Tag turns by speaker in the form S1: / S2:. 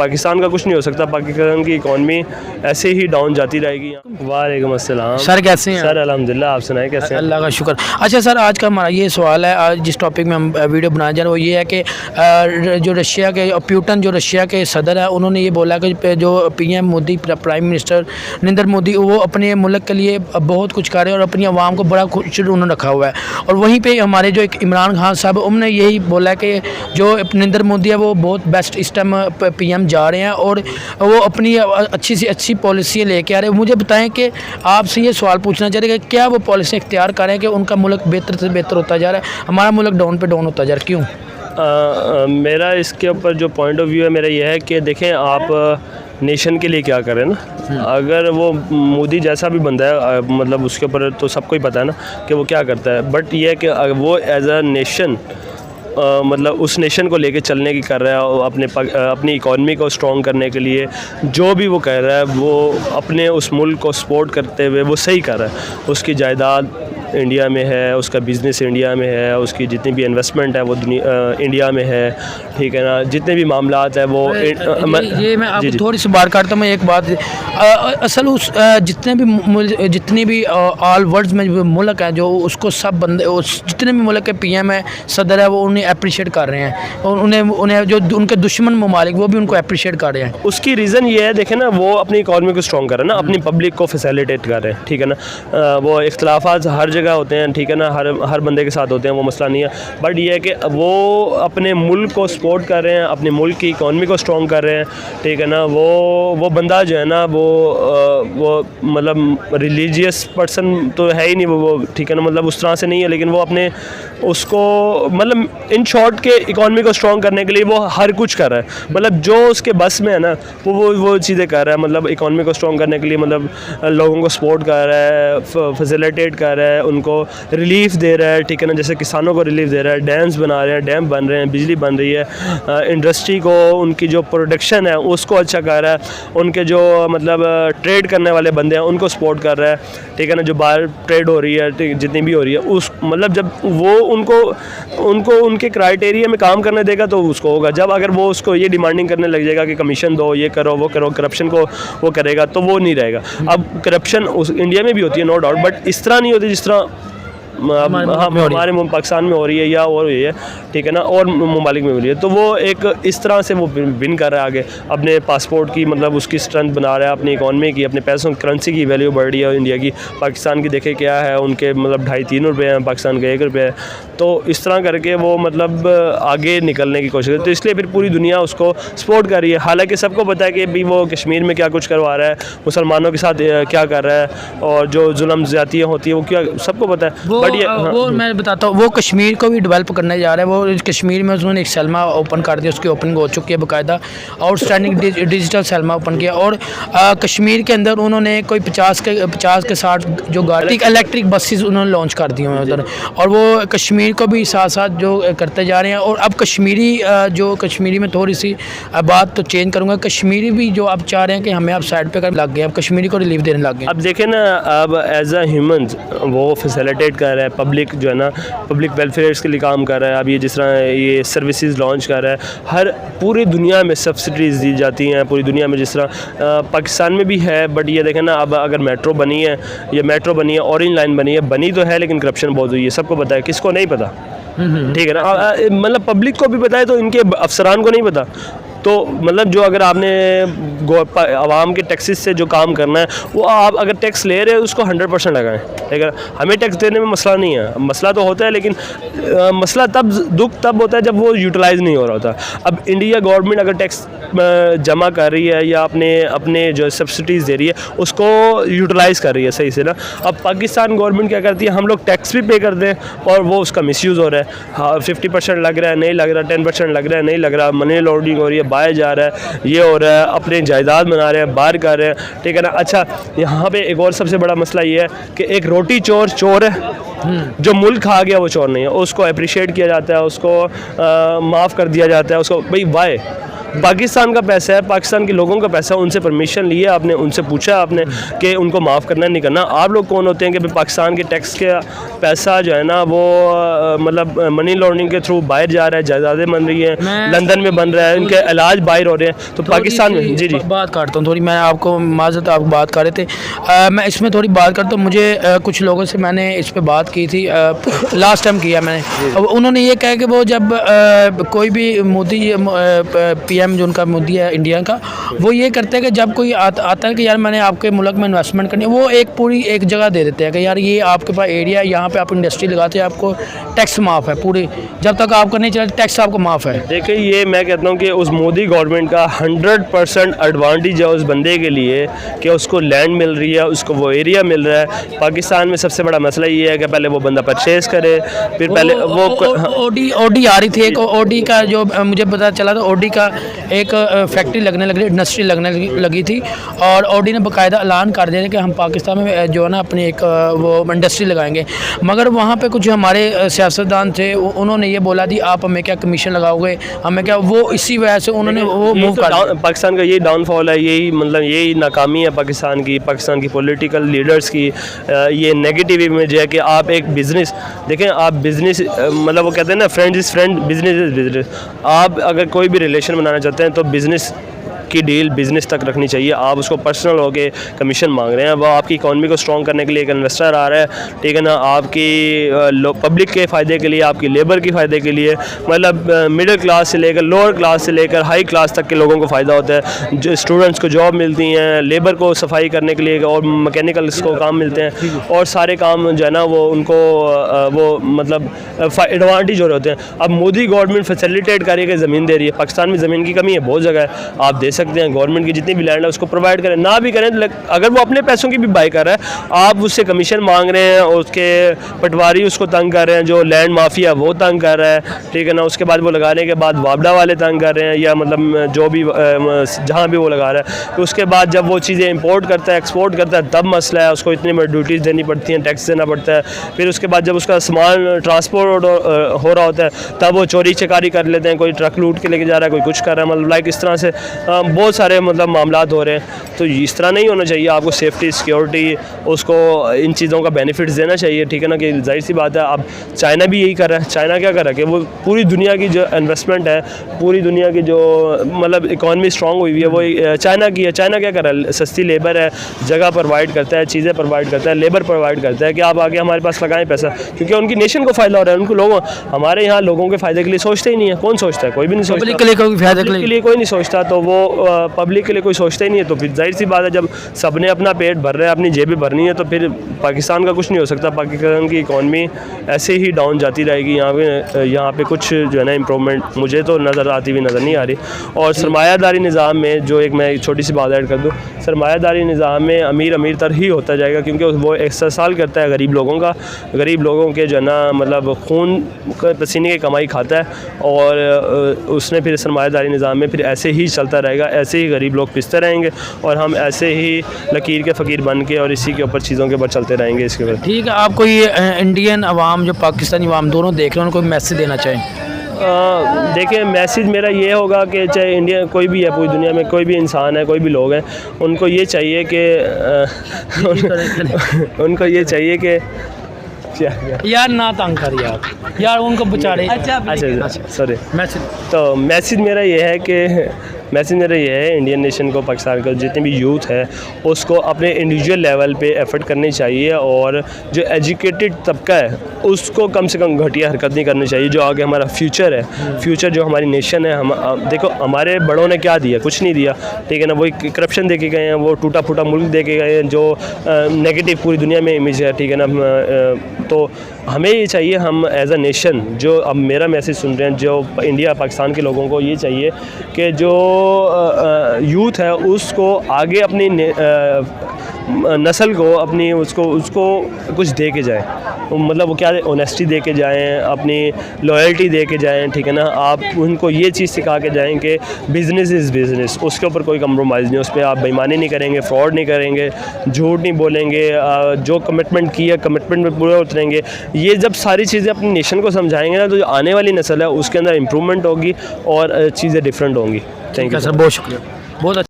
S1: पाकिस्तान का कुछ नहीं हो सकता, पाकिस्तान की इकॉनमी ऐसे ही डाउन जाती रहेगी। वालेकुम अस्सलाम
S2: सर, कैसे हैं
S1: सर? अल्हम्दुलिल्लाह, आप सुनाएं कैसे हैं?
S2: अल्लाह का शुक्र। अच्छा सर, आज का हमारा ये सवाल है, आज जिस टॉपिक में हम वीडियो बनाने जा रहे हैं वो ये है कि जो रशिया के प्यूटन, जो रशिया के सदर है, उन्होंने ये बोला कि जो PM Modi, prime minister Narendra Modi, वो अपने मुल्क के लिए बहुत कुछ कर रहे हैं और अपनी आवाम को बड़ा खुश उन्होंने रखा हुआ है। और वहीं पे हमारे जो एक इमरान खान साहब, उन्होंने यही बोला कि जो नरेंद्र मोदी है वो बहुत बेस्ट इस टाइम पीएम जा रहे हैं और वो अपनी अच्छी से अच्छी पॉलिसी लेके आ रहे हैं। मुझे बताएं कि आपसे ये सवाल पूछना चाह रहे हैं कि क्या वो पॉलिसी इख्तियार कर रहे हैं कि उनका मुल्क बेहतर से बेहतर होता जा रहा है, हमारा मुल्क डाउन पे डाउन होता जा रहा है, क्यों?
S1: मेरा इसके ऊपर जो पॉइंट ऑफ व्यू है मेरा यह है कि देखें, आप नेशन के लिए क्या करें ना। अगर वो मोदी जैसा भी बंदा है, मतलब उसके ऊपर तो सबको ही पता है ना कि वो क्या करता है, बट ये है कि वो एज अ नेशन मतलब उस नेशन को लेके चलने की कर रहा है और अपनी इकॉनमी को स्ट्रॉन्ग करने के लिए जो भी वो कह रहा है, वो अपने उस मुल्क को सपोर्ट करते हुए वो सही कर रहा है। उसकी जायदाद इंडिया में है, उसका बिज़नेस इंडिया में है, उसकी जितनी भी इन्वेस्टमेंट है वो इंडिया में है, ठीक है ना। जितने भी मामलात है वो
S2: ये मैं आपको थोड़ी सी बात करता हूँ। मैं एक बात, असल उस जितनी भी ऑल वर्ल्ड में जो मुल्क है, जो उसको सब बंदे, जितने भी मुल्क के पीएम है, सदर है, वो उन्हें अप्रिशिएट कर रहे हैं और उन्हें जो उनके दुश्मन ममालिक वो भी उनको अप्रिशिएट कर रहे हैं।
S1: उसकी रीज़न ये है, देखें ना, वो अपनी इकॉनमी को स्ट्रॉन्ग कर रहे हैं ना, अपनी पब्लिक को फैसिलिटेट कर रहे हैं, ठीक है ना। वो इख्तलाफात हर जगह होते हैं, ठीक है ना, हर बंदे के साथ होते हैं, वो मसला नहीं है, बट ये है कि वो अपने मुल्क को सपोर्ट कर रहे हैं, अपने मुल्क की इकॉनमी को स्ट्रॉन्ग कर रहे हैं, ठीक है ना। वो बंदा जो है ना, वो मतलब रिलीजियस पर्सन तो है ही नहीं वो, ठीक है ना, मतलब उस तरह से नहीं है, लेकिन वो अपने उसको मतलब इन शॉर्ट के इकॉनमी को स्ट्रॉन्ग करने के लिए वो हर कुछ कर रहा है, मतलब जो उसके बस में है ना वो चीज़ें कर रहा है, मतलब इकॉनमी को स्ट्रॉन्ग करने के लिए, मतलब लोगों को सपोर्ट कर रहा है, फैसिलिटेट कर रहा है, उनको रिलीफ दे रहा है, ठीक है ना। जैसे किसानों को रिलीफ दे रहा है, डैम्स बना रहे हैं, डैम बन रहे हैं, बिजली बन रही है, इंडस्ट्री को उनकी जो प्रोडक्शन है उसको अच्छा कर रहा है, उनके जो मतलब ट्रेड करने वाले बंदे हैं उनको सपोर्ट कर रहा है, ठीक है ना। जो बाहर ट्रेड हो रही है, जितनी भी हो रही है, उस मतलब जब वो उनको उनके क्राइटेरिया में काम करने देगा तो उसको होगा। जब अगर वो उसको ये डिमांडिंग करने लग जाएगा कि कमीशन दो, ये करो, वो करो, करप्शन को वो करेगा, तो वो नहीं रहेगा। अब करप्शन उस इंडिया में भी होती है, नो डाउट, बट इस तरह नहीं होती जिस तरह हमारे पाकिस्तान में हो रही है या और हुई है, ठीक है ना, और ममालिक में हो रही है। तो वो एक इस तरह से वो विन कर रहा है आगे, अपने पासपोर्ट की मतलब उसकी स्ट्रेंथ बना रहा है, अपनी इकॉनमी की, अपने पैसों करेंसी की वैल्यू बढ़ रही है इंडिया की। पाकिस्तान की देखे क्या है, उनके मतलब 2.5-3 रुपये हैं, पाकिस्तान के 1 रुपये है। तो इस तरह करके वो मतलब आगे निकलने की कोशिश करते, तो इसलिए फिर पूरी दुनिया उसको सपोर्ट कर रही है। हालांकि सबको पता है कि भी वो कश्मीर में क्या कुछ करवा रहा है, मुसलमानों के साथ क्या कर रहा है, और जो जुल्म ज़्यादतियाँ होती है वो क्या, सबको पता है।
S2: वो मैं बताता हूँ, वो कश्मीर को भी डेवलप करने जा रहे हैं। वो कश्मीर में उन्होंने एक सैलमा ओपन कर दिया, उसकी ओपनिंग हो चुकी है बाकायदा, आउटस्टैंडिंग डिजिटल सैलमा ओपन किया। और कश्मीर के अंदर उन्होंने कोई 50 के 60 जो गाड़ी इलेक्ट्रिक बसेस उन्होंने लॉन्च कर दी हैं उधर, और वो कश्मीर को भी साथ साथ जो करते जा रहे हैं। और अब कश्मीरी में थोड़ी सी बात तो चेंज करूँगा, कश्मीरी भी जो आप चाह रहे हैं कि हमें आप साइड पे कर लग गए, अब कश्मीरी को रिलीफ देने लग गए।
S1: अब देखें ना, अब एज अ ह्यूमन वो फैसिलिटेट कर रहा है, पब्लिक जो है ना, पब्लिक वेलफेयर के लिए काम कर रहा है। अब ये जिस तरह ये सर्विसेज लॉन्च कर रहा है, हर पूरी दुनिया में सब्सिडीज़ दी जाती हैं, पूरी दुनिया में, जिस तरह पाकिस्तान में भी है। बट ये देखें ना, अब अगर मेट्रो बनी है, ये मेट्रो बनी है, ऑरेंज लाइन बनी तो है, लेकिन करप्शन बहुत हुई है, सबको पता है, किसको नहीं पता, ठीक है ना। मतलब पब्लिक को भी पता है, तो इनके अफसरान को नहीं पता। तो मतलब जो अगर आपने आवाम के टैक्सेस से जो काम करना है, वो आप अगर टैक्स ले रहे हैं उसको 100% लगाएं, ठीक है। हमें टैक्स देने में मसला नहीं है, मसला तो होता है, लेकिन मसला दुख तब होता है जब वो यूटिलाइज़ नहीं हो रहा होता। अब इंडिया गवर्नमेंट अगर टैक्स जमा कर रही है या अपने जो सब्सिडीज़ दे रही है उसको यूटिलाइज़ कर रही है सही से ना। अब पाकिस्तान गवर्नमेंट क्या करती है, हम लोग टैक्स भी पे कर दें और वो उसका मिसयूज़ हो रहा है। हाँ, 50% लग रहा है, नहीं लग रहा, 10% लग रहा है, नहीं लग रहा, मनी लॉन्ड्रिंग हो रही है, बाहर जा रहा है, ये हो रहा है, अपने जायदाद बना रहे हैं, बाहर कर रहे हैं, ठीक है ना। अच्छा, यहाँ पे एक और सबसे बड़ा मसला ये है कि एक रोटी चोर है, जो मुल्क खा गया वो चोर नहीं है, उसको अप्रिशिएट किया जाता है, उसको माफ़ कर दिया जाता है, उसको भाई वाई पाकिस्तान का पैसा है, पाकिस्तान के लोगों का पैसा, उनसे परमिशन ली है आपने, उनसे पूछा आपने कि उनको माफ़ करना नहीं करना। आप लोग कौन होते हैं कि भाई पाकिस्तान के टैक्स का पैसा जो है ना वो मतलब मनी लॉन्ड्रिंग के थ्रू बाहर जा रहा है, जायदादें बन रही हैं, लंदन में बन रहा है, उनके इलाज बाहर हो रहे हैं, तो पाकिस्तान में जी
S2: बात काटता हूँ थोड़ी, मैं आपको माजरत आप बात कर रहे थे, मैं इसमें थोड़ी बात करता हूँ। मुझे कुछ लोगों से मैंने इस पर बात की थी, लास्ट टाइम किया मैंने, अब उन्होंने ये कहा कि वो जब कोई भी मोदी PM जो उनका मोदी है इंडिया का, वो ये करते हैं कि जब कोई आता है कि यार मैंने आपके मुल्क में इन्वेस्टमेंट करनी है, वो एक पूरी एक जगह दे देते हैं कि यार ये आपके पास एरिया है, यहाँ पे आप इंडस्ट्री लगाते हैं, आपको टैक्स माफ़ है पूरी, जब तक आपका नहीं चला टैक्स आपको माफ़ है।
S1: देखिए ये मैं कहता हूँ कि उस मोदी गवर्नमेंट का 100% एडवांटेज है उस बंदे के लिए कि उसको लैंड मिल रही है, उसको वो एरिया मिल रहा है। पाकिस्तान में सबसे बड़ा मसला ये है कि पहले वो बंदा परचेज़ करे, फिर पहले वो
S2: ओडी आ रही थी, एक ओडी का जो मुझे पता चला था, ओडी का एक फैक्ट्री लगने लगी, इंडस्ट्री लगने लगी थी, और ओडी ने बाकायदा ऐलान कर दिया कि हम पाकिस्तान में जो है ना अपनी एक वो इंडस्ट्री लगाएंगे, मगर वहाँ पे कुछ हमारे सियासतदान थे, उन्होंने ये बोला थी आप हमें क्या कमीशन लगाओगे, हमें क्या, वो इसी वजह से उन्होंने वो मूव कर
S1: पाकिस्तान का यही डाउनफॉल है, यही मतलब यही नाकामी है पाकिस्तान की पॉलिटिकल लीडर्स की, ये नेगेटिव इमेज है कि आप एक बिज़नेस देखें, आप बिज़नेस मतलब वो कहते हैं ना friend is friend, business is business. आप अगर कोई भी रिलेशन बनाना चाहते हैं तो बिज़नेस की डील बिज़नेस तक रखनी चाहिए। आप उसको पर्सनल हो के कमीशन मांग रहे हैं, वो आपकी इकॉनमी को स्ट्रॉन्ग करने के लिए एक इन्वेस्टर आ रहा है, ठीक है ना, आपकी पब्लिक के फ़ायदे के लिए, आपकी लेबर के फ़ायदे के लिए, मतलब मिडिल क्लास से लेकर लोअर क्लास से लेकर हाई क्लास तक के लोगों को फ़ायदा होता है। जो स्टूडेंट्स को जॉब मिलती हैं, लेबर को सफाई करने के लिए और मैकेनिकल्स को काम मिलते हैं, और सारे काम जो है ना वो उनको वो मतलब एडवांटेज हो रहे होते हैं। अब मोदी गवर्नमेंट फैसिलिटेट कर रही है कि ज़मीन दे रही है, पाकिस्तान में ज़मीन की कमी है बहुत जगह है, आप दे सकते हैं, गवर्नमेंट की जितनी भी लैंड है उसको प्रोवाइड करें, ना भी करें अगर वो अपने पैसों की भी बाई कर रहा है, आप उससे कमीशन मांग रहे हैं, उसके पटवारी उसको तंग कर रहे हैं, जो लैंड माफिया वो तंग कर रहा है, ठीक है ना, उसके बाद वो लगाने के बाद वापडा वाले तंग कर रहे हैं, या मतलब जो भी जहाँ भी वो लगा रहा है, तो उसके बाद जब वो चीज़ें इंपोर्ट करता है, एक्सपोर्ट करता है, तब मसला है, उसको इतनी बड़ी ड्यूटीज़ देनी पड़ती हैं, टैक्स देना पड़ता है, फिर उसके बाद जब उसका सामान ट्रांसपोर्ट हो रहा होता है तब वो चोरी चकारी कर लेते हैं, कोई ट्रक लूट के लेके जा रहा है, कोई कुछ कर रहा है, मतलब लाइक इस तरह से बहुत सारे मतलब मामलात हो रहे हैं। तो इस तरह नहीं होना चाहिए, आपको सेफ्टी सिक्योरिटी उसको इन चीज़ों का बेनिफिट्स देना चाहिए, ठीक है ना, कि जाहिर सी बात है। अब चाइना भी यही कर रहा है, चाइना क्या कर रहा है कि वो पूरी दुनिया की जो इन्वेस्टमेंट है, पूरी दुनिया की जो मतलब इकॉनमी स्ट्रॉन्ग हुई हुई है वो चाइना की है। चाइना क्या कर रहा है, सस्ती लेबर है, जगह प्रोवाइड करता है, चीज़ें प्रोवाइड करता है, लेबर प्रोवाइड करता है कि आप आगे हमारे पास लगाएं पैसा, क्योंकि उनकी नेशन को फ़ायदा हो रहा है, उनको लोगों हमारे यहाँ लोगों के फ़ायदे के लिए सोचते ही नहीं है। कौन सोचता है? कोई भी नहीं सोचता,
S2: पब्लिक के लिए
S1: कोई नहीं सोचता, तो वो पब्लिक के लिए कोई सोचता ही नहीं है। तो फिर जाहिर सी बात है, जब सबने अपना पेट भर रहा है, अपनी जेबें भरनी है, तो फिर पाकिस्तान का कुछ नहीं हो सकता। पाकिस्तान की इकॉनमी ऐसे ही डाउन जाती रहेगी। यहाँ पे कुछ जो है ना इम्प्रूवमेंट मुझे तो नज़र आती हुई नज़र नहीं आ रही। और सरमायादारी निज़ाम में जो एक मैं छोटी सी बात ऐड कर दूँ, सरमायादारी निज़ाम में अमीर अमीर तर ही होता जाएगा, क्योंकि वो इस्तेसाल करता है गरीब लोगों का, गरीब लोगों के जो है ना मतलब खून पसीने की कमाई खाता है, और उसने फिर सरमायादारी निज़ाम में फिर ऐसे ही चलता रहेगा, ऐसे ही गरीब लोग पिसते रहेंगे, और हम ऐसे ही लकीर के फ़कीर बन के और इसी के ऊपर चीज़ों के ऊपर चलते रहेंगे। इसके बाद
S2: ठीक है, आपको ये इंडियन अवाम जो पाकिस्तानी अवाम दोनों देख रहे हैं, उनको मैसेज देना चाहें?
S1: देखिए, मैसेज मेरा ये होगा कि चाहे इंडिया कोई भी है, पूरी दुनिया में कोई भी इंसान है, कोई भी लोग हैं, उनको ये चाहिए कि उनको ये चाहिए कि
S2: यार ना तंग कर यार उनको बेचारे।
S1: अच्छा सॉरी।
S2: मैसेज
S1: तो मैसेज मेरा ये है इंडियन नेशन को, पाकिस्तान का जितने भी यूथ है उसको अपने इंडिविजुअल लेवल पे एफर्ट करनी चाहिए, और जो एजुकेटेड तबका है उसको कम से कम घटिया हरकत नहीं करनी चाहिए। जो आगे हमारा फ्यूचर है, फ्यूचर जो हमारी नेशन है, हम देखो हमारे बड़ों ने क्या दिया, कुछ नहीं दिया, ठीक है ना, वही करप्शन दे के गए हैं, वो टूटा फूटा मुल्क दे के गए हैं, जो नेगेटिव पूरी दुनिया में इमेज है, ठीक है ना। तो हमें ये चाहिए, हम एज अ नेशन, जो अब मेरा मैसेज सुन रहे हैं, जो इंडिया पाकिस्तान के लोगों को ये चाहिए कि जो यूथ है उसको आगे अपनी नस्ल को अपनी उसको कुछ दे के जाएँ, मतलब वो क्या ऑनेस्टी दे के जाएँ, अपनी लॉयल्टी दे के जाएँ, ठीक है ना। आप उनको ये चीज़ सिखा के जाएँ कि बिज़नेस इज़ बिज़नेस, उसके ऊपर कोई कंप्रोमाइज़ नहीं, उस पर आप बेईमानी नहीं करेंगे, फ्रॉड नहीं करेंगे, झूठ नहीं बोलेंगे, जो कमिटमेंट की है कमिटमेंट में पूरे उतरेंगे। ये जब सारी चीज़ें अपनी नेशन को समझाएंगे ना, तो जो आने वाली नस्ल है उसके अंदर इम्प्रूवमेंट होगी और चीज़ें डिफरेंट होंगी। थैंक यू
S2: सर, बहुत शुक्रिया, बहुत अच्छा।